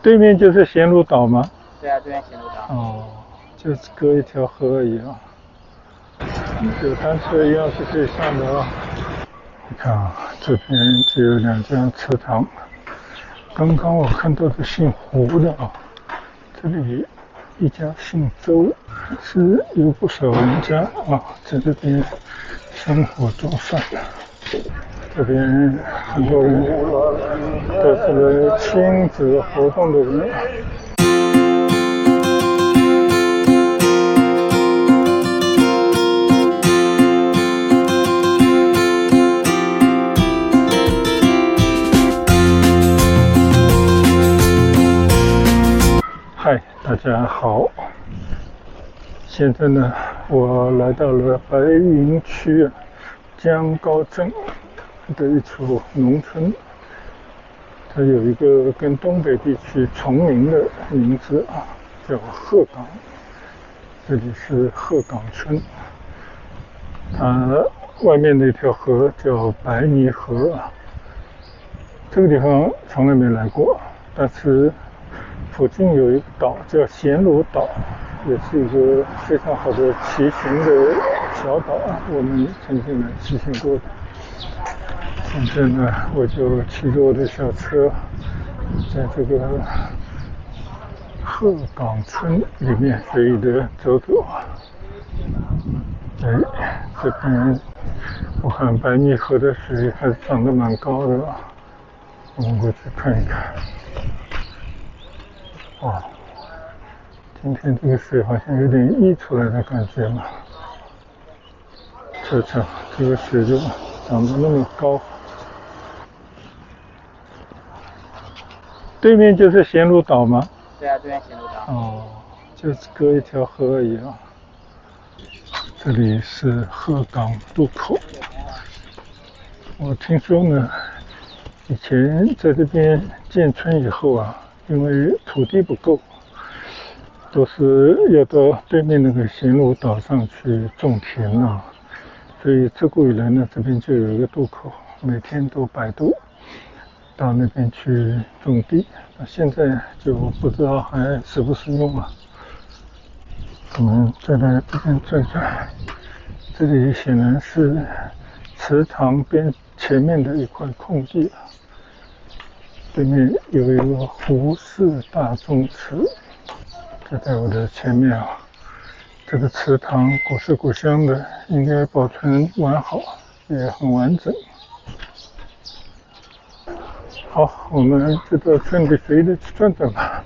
对面就是咸芦岛吗？对啊，对面咸芦岛。哦，就是隔一条河而已啊。有单车一样是可以上的啊。你看啊，这边就有2家祠堂。刚刚我看到是姓胡的啊，这里一家姓周，是有不少人家啊在这边生活做饭。这边很多人都是来亲子活动的人。嗨，大家好！现在呢，我来到了白云区江高镇的一处农村，它有一个跟东北地区重名的名字啊，叫鹤岗。这里是鹤岗村，它外面的一条河叫白泥河啊。这个地方从来没来过，但是附近有一个岛叫咸芦岛，也是一个非常好的骑行的小岛啊，我们曾经来骑行过的。现在呢，我就骑着我的小车，在这个鹤岗村里面随意的走走。这边我看白泥河的水还涨得蛮高的啊，我们过去看一看。哇，今天这个水好像有点溢出来的感觉嘛。瞧瞧，这个水就涨得那么高。对面就是咸芦岛吗？对啊，对面咸芦岛。哦，就是隔一条河而已啊。这里是鹤岗渡口。我听说呢，以前在这边建村以后啊，因为土地不够，都是要到对面那个咸芦岛上去种田啊，所以自古以来呢，这边就有一个渡口，每天都摆渡到那边去种地。那现在就不知道还实不实用了。我们再来这边转转，这里显然是祠堂前面的一块空地，对面有一个胡氏大宗祠，就在我的前面啊。这个祠堂古色古香的，应该保存完好，也很完整。好，我们就到村里随意的去转转吧。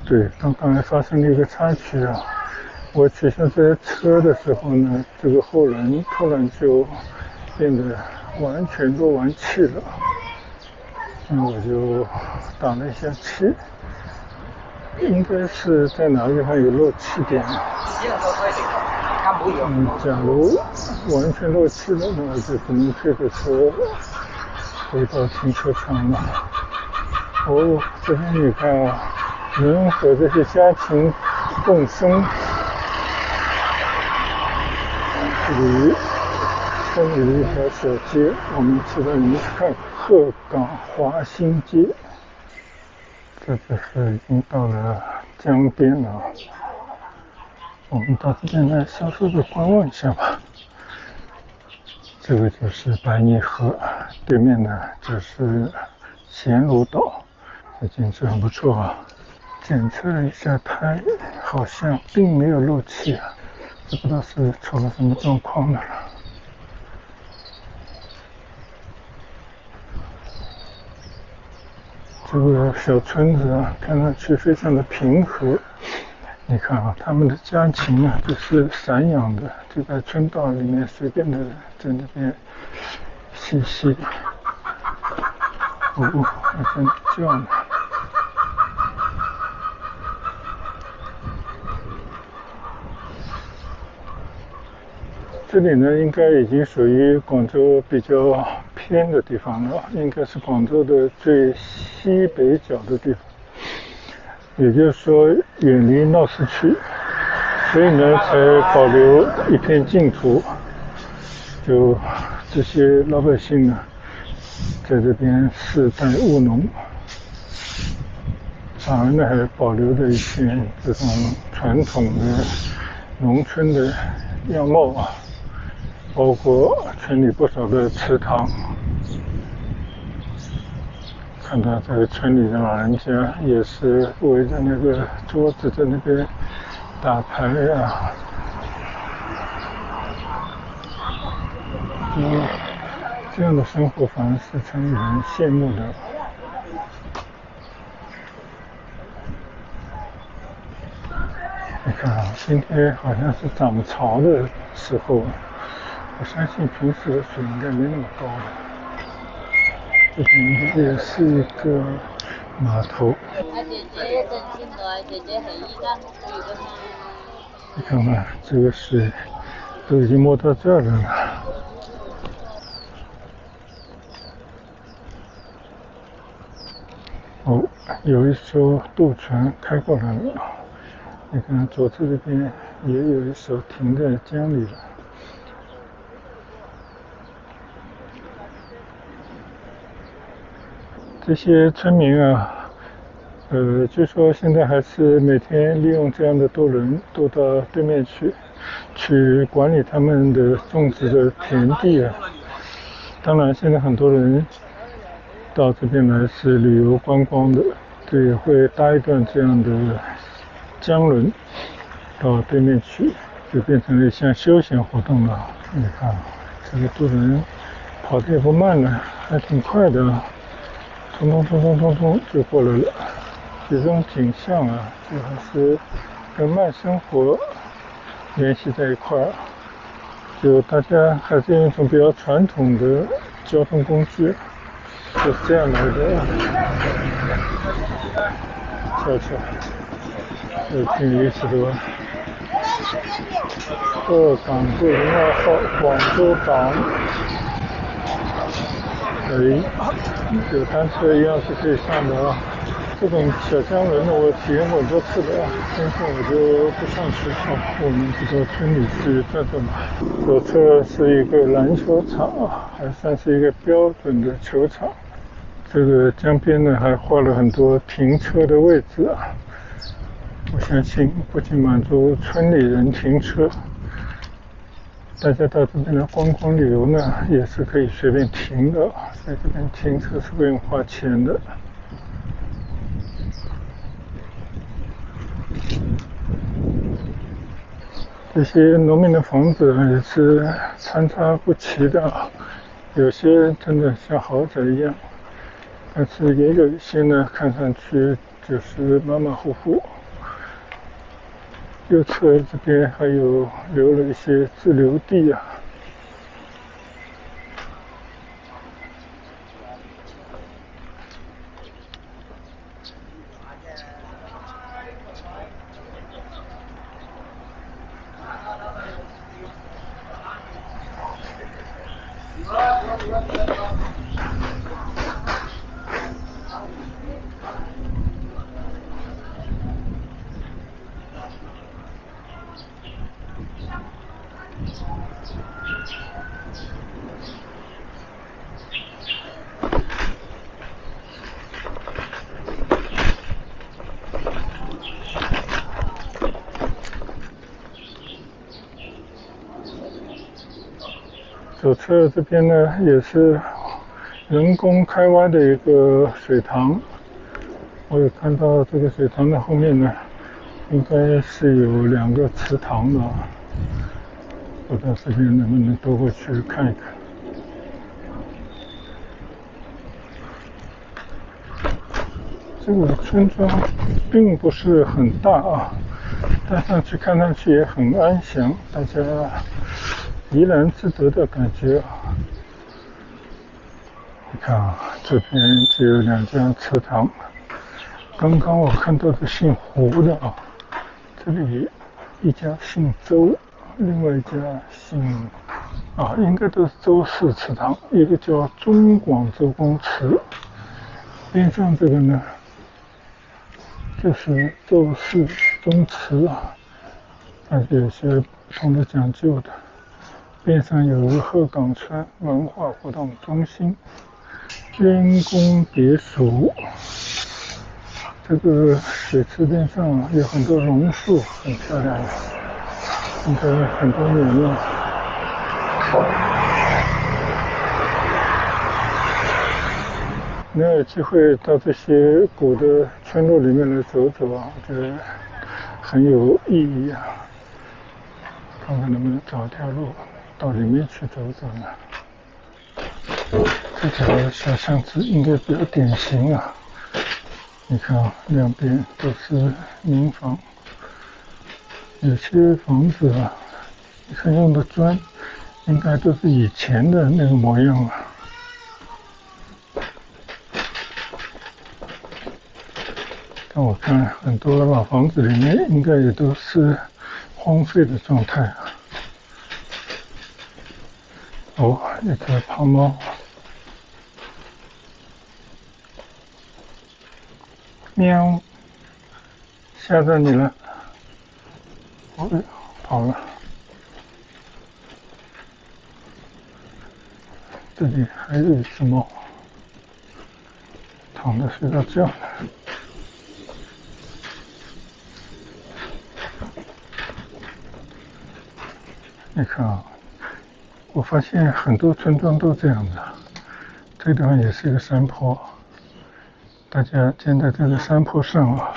对，刚刚还发生了一个插曲啊！我骑上这台车的时候呢，这个后轮突然就变得完全漏完气了，那我就打了一下气，应该是在哪个地方有漏气点。假如完全漏气了，那就只能推着车回到停车场了。哦，这边你看啊，人和这些家禽共生。这里村里的一条小街，我们知道你看鹤岗华新街，这就是已经到了江边了。我们到这边来稍稍的观望一下吧。这个就是白泥河，对面呢就是咸芦岛，这景色很不错啊。检测了一下胎，好像并没有漏气啊，不知道是出了什么状况了。这个小村子啊，看上去非常的平和。你看啊，他们的家禽啊，就是散养的，就在村道里面随便的在那边嬉戏。还在叫呢。这里呢，应该已经属于广州比较偏的地方了，应该是广州的最西北角的地方，也就是说远离闹市区，所以呢才保留一片净土，就这些老百姓呢，在这边世代务农。反而呢还保留着一些这种传统的农村的样貌啊，包括村里不少的祠堂。看到这个村里的老人家也是围着那个桌子在那边打牌啊，这样的生活反而是常令人羡慕的。你看啊，今天好像是涨潮的时候，我相信平时的水应该没那么高的。这边也是一个码头。你看看这个水都已经摸到这儿了。哦，有一艘渡船开过来了。你看左侧这边也有一艘停在江里了。这些村民啊，据说现在还是每天利用这样的渡轮渡到对面去管理他们的种植的田地啊。当然，现在很多人到这边来是旅游观光的，对，会搭一段这样的江轮到对面去，就变成了一项休闲活动了。你看，这个渡轮跑得也不慢了，还挺快的，冲冲冲冲冲冲就过来了。这种景象啊，就还是跟慢生活联系在一块儿，就大家还是用一种比较传统的交通工具，是这样来的。瞧瞧，这挺有意思的吧？鹤岗渡02号广州港，有单车一样是可以上的啊。这种小江轮呢，我体验过很多次的啊，今天我就不上去了。我们就到村里去转转吧。左侧是一个篮球场，还算是一个标准的球场。这个江边呢还画了很多停车的位置啊，我相信不仅满足村里人停车，大家到这边来观光旅游呢也是可以随便停的，在这边停车是不用花钱的。这些农民的房子也是参差不齐的，有些真的像豪宅一样，但是也有一些呢看上去就是马马虎虎。右侧这边还有留了一些自留地啊。左侧这边呢也是人工开挖的一个水塘，我有看到这个水塘的后面呢应该是有2个祠堂的，不知道这边能不能多过去看一看。这个村庄并不是很大啊，但看上去也很安详，大家怡然自得的感觉啊。你看啊，这边就有2家祠堂，刚刚我看到的姓胡的啊，这里一家姓周，另外一家姓应该都是周氏祠堂，一个叫中广周公祠，边上这个呢就是周氏宗祠啊，但是有些不同的讲究的。边上有一个鹤岗村文化活动中心、员工别墅，这个水池边上有很多榕树，很漂亮，应该很多年了。能有机会到这些古的村落里面来走走啊，我觉得很有意义啊。看看能不能找条路到里面去走走呢？这条小巷子应该比较典型啊。你看啊，两边都是民房，有些房子啊，你看用的砖，应该都是以前的那个模样啊。但我看很多老房子里面，应该也都是荒废的状态啊。哦，一只胖猫。喵，吓到你了。哦，跑了。这里还有一只猫，躺着睡到觉呢。你看啊，我发现很多村庄都这样的。这地方也是一个山坡，大家建在这个山坡上啊，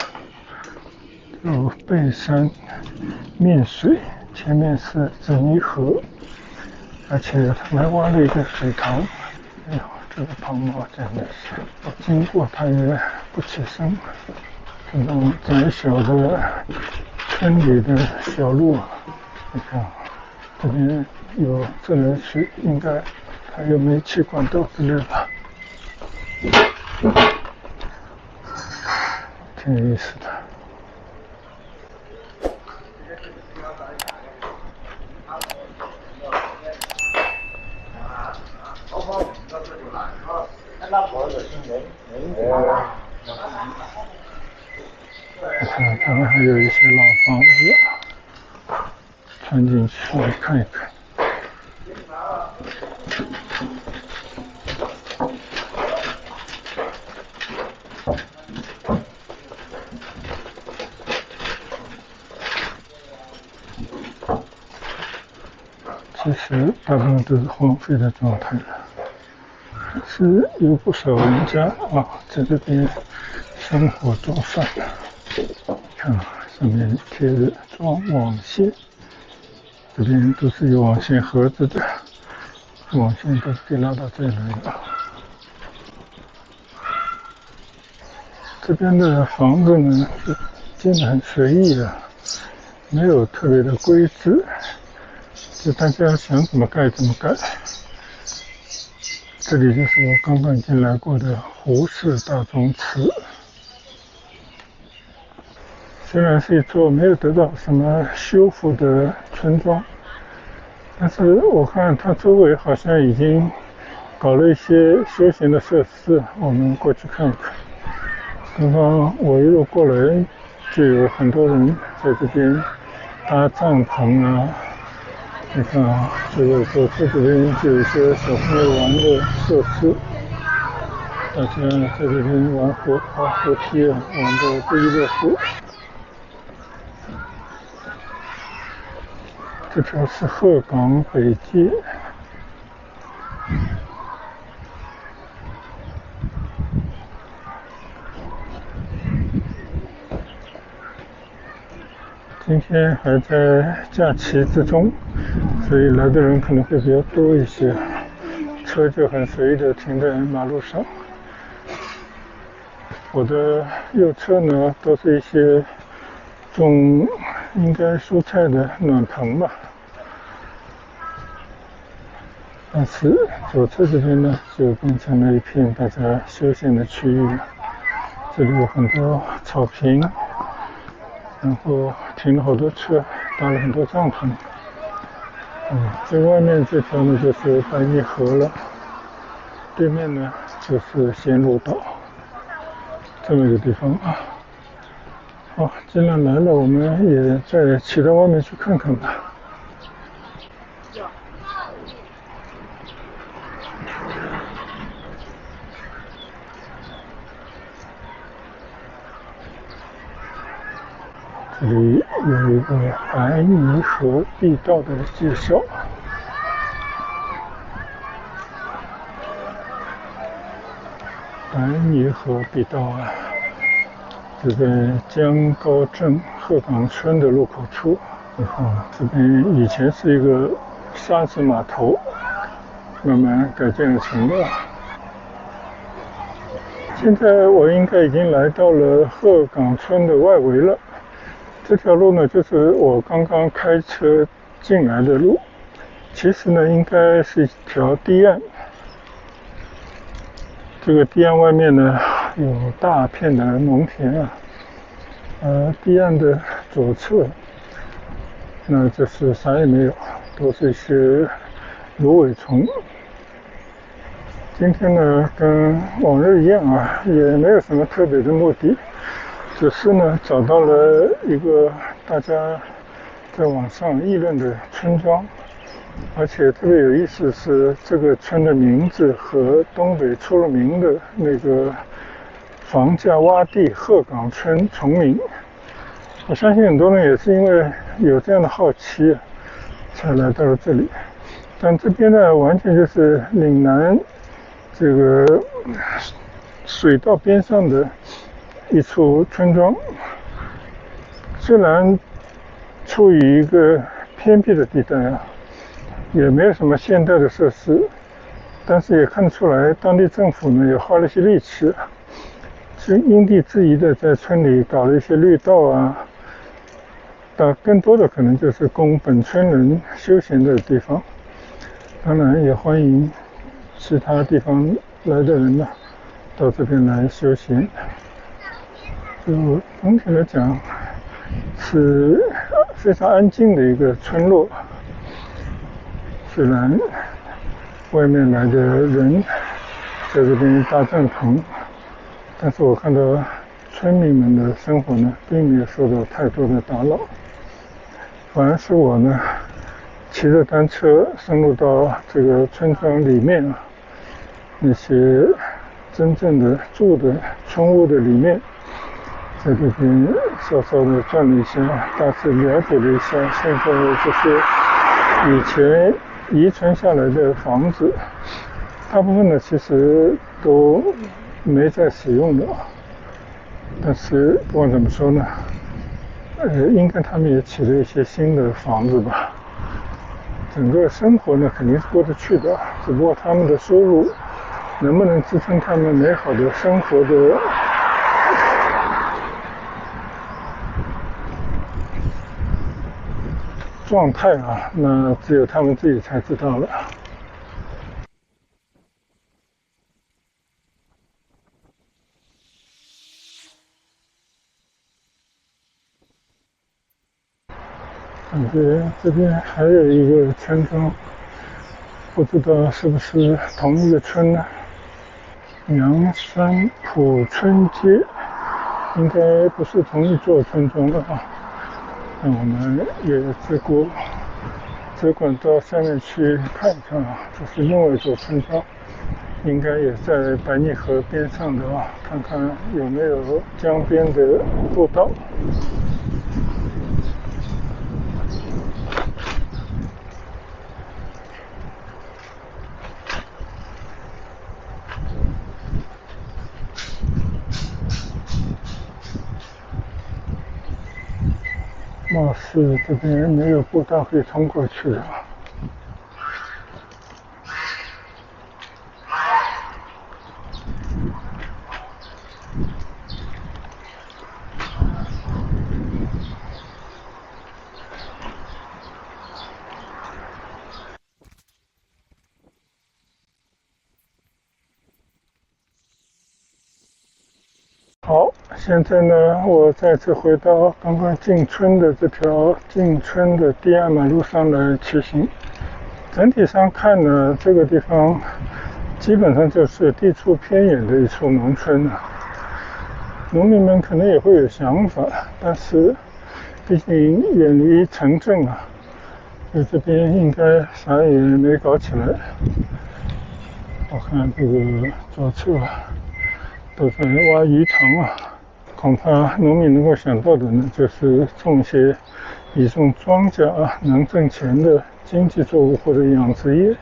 有背山面水，前面是紫泥河，而且他们还挖了一个水塘。哎呦，这个胖猫真的是，我经过它也不起身。这种窄小的村里的小路，你看，这边有自来水，应该还有煤气管道之类的，挺有意思的。你看，他们还有一些老房子，穿进去看一看。其实大部分都是荒废的状态了，还是有不少人家啊在这边生活做饭的。看上面贴着装网线，这边都是有网线盒子的，网线都是可以拉到这里来的。这边的房子呢，就建得很随意啊，没有特别的规制，就大家想怎么盖怎么盖。这里就是我刚刚已经来过的胡氏大宗祠，虽然是一座没有得到什么修复的村庄，但是我看它周围好像已经搞了一些休闲的设施，我们过去看一看。刚刚我一路过来，就有很多人在这边搭帐篷啊。你看啊，这个左侧这边就有一些小朋友玩的设施，大家在这边玩滑滑梯啊，玩的不亦乐乎。这条是鹤岗北街。今天还在假期之中，所以来的人可能会比较多一些，车就很随意的停在马路上。我的右侧呢，都是一些种应该蔬菜的暖棚吧，但是左侧这边呢，就变成了一片大家休闲的区域了。这里有很多草坪，然后停了好多车，搭了很多帐篷。最外面这条呢就是白泥河了，对面呢就是仙路岛，这么一个地方啊。好，既然来了，我们也再骑到外面去看看吧。这里有一个白泥河地道的介绍。白泥河地道啊，就在江高镇鹤岗村的入口处。然后这边以前是一个沙子码头，慢慢改建成了。现在我应该已经来到了鹤岗村的外围了。这条路呢，就是我刚刚开车进来的路。其实呢，应该是一条堤岸。这个堤岸外面呢，有大片的农田啊。堤岸的左侧，那就是啥也没有，都是一些芦苇丛。今天呢，跟往日一样啊，也没有什么特别的目的，只是呢，找到了一个大家在网上议论的村庄。而且特别有意思是，这个村的名字和东北出了名的那个房价洼地鹤岗村重名。我相信很多人也是因为有这样的好奇，才来到了这里。但这边呢，完全就是岭南这个水道边上的一处村庄，虽然处于一个偏僻的地带啊。也没有什么现代的设施，但是也看得出来，当地政府呢也花了一些力气，是因地制宜的在村里搞了一些绿道啊，更多的可能就是供本村人休闲的地方，当然也欢迎其他地方来的人呢到这边来休闲。就总体来讲，是非常安静的一个村落。虽然外面来的人在这边搭帐篷，但是我看到村民们的生活呢，并没有受到太多的打扰。反而是我呢，骑着单车深入到这个村庄里面啊，那些真正的住的村屋的里面，在这边稍稍的转了一下，大致了解了一下现在这些以前遗存下来的房子，大部分呢其实都没在使用的，但是不管怎么说呢，应该他们也起了一些新的房子吧。整个生活呢肯定是过得去的，只不过他们的收入能不能支撑他们美好的生活的状态啊，那只有他们自己才知道了。感觉这边还有一个村庄，不知道是不是同一个村呢？阳山浦村街，应该不是同一座村庄的啊。那我们也只管到下面去看一看啊，这是另外一座村庄，应该也在白泥河边上的啊，看看有没有江边的步道。貌似这边没有步道可以通过去的。好，现在呢，我再次回到刚刚进村的这条进村的堤岸马路上来骑行。整体上看呢，这个地方基本上就是地处偏远的一处农村啊。农民们可能也会有想法，但是毕竟远离城镇啊，所以这边应该啥也没搞起来。我看这个左侧都在挖鱼塘啊，恐怕农民能够想到的呢，就是以种庄稼能挣钱的经济作物或者养殖业，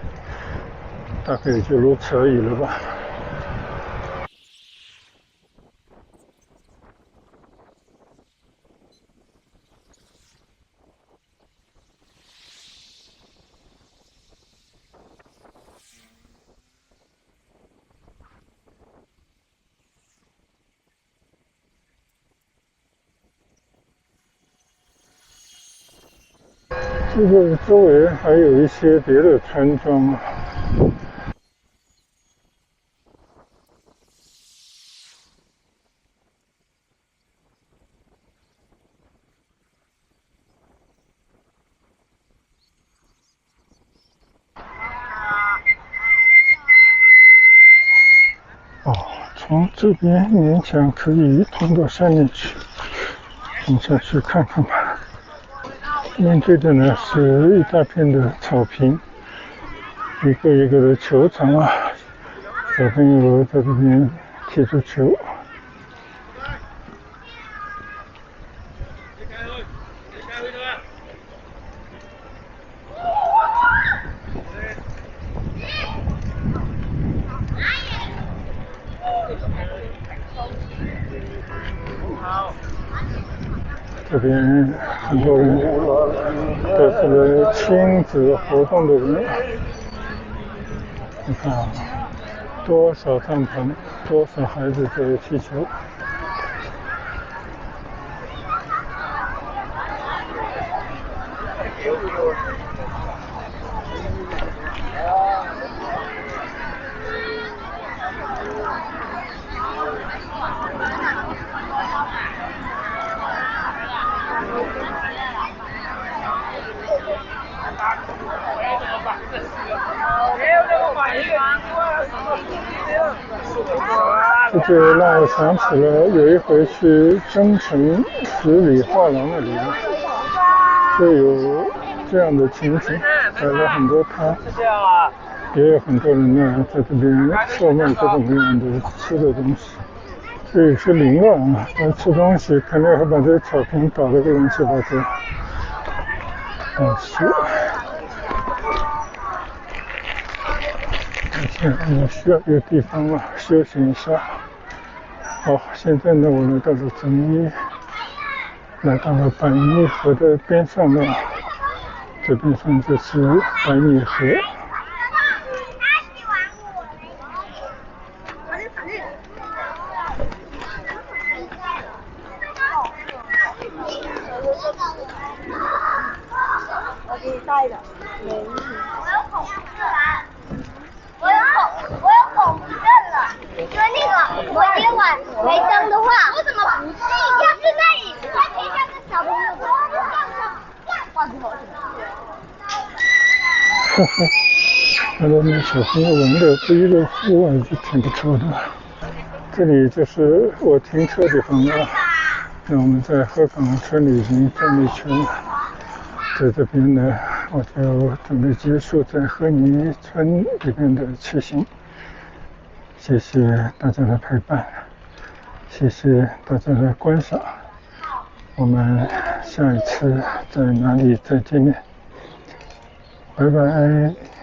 大概也就如此而已了吧。这个周围还有一些别的村庄啊。从这边勉强可以通到下面去，我们下去看看吧。面对的呢是一大片的草坪，一个一个的球场啊，小朋友在这边踢足球。这边很多人都是来亲子活动的人，你看多少帐篷，多少孩子在踢球。这就让我想起了有一回去增城十里画廊那里就有这样的情景，摆了很多摊，也有很多人呢在这边售卖各种各样的吃的东西。这也是邻居啊，来吃东西肯定会把这个草坪搞得个乱七八糟。我需要一个地方休息一下。现在呢，我来到了正义，来到了白泥河的边上了。这边上就是白泥河。我给你带的，没问题。我有恐惧症了，就那个我今晚没灯的话，我怎么不信？要是在你完全像个小朋友，哇，不好看到那小朋友玩的这一个户外是挺不错的。这里就是我停车的地方了。那我们在鹤岗村里已经转了一圈了，在这边呢，我就准备结束在鹤泥村里面的骑行。谢谢大家的陪伴，谢谢大家的观赏。我们下一次在哪里再见面？拜拜。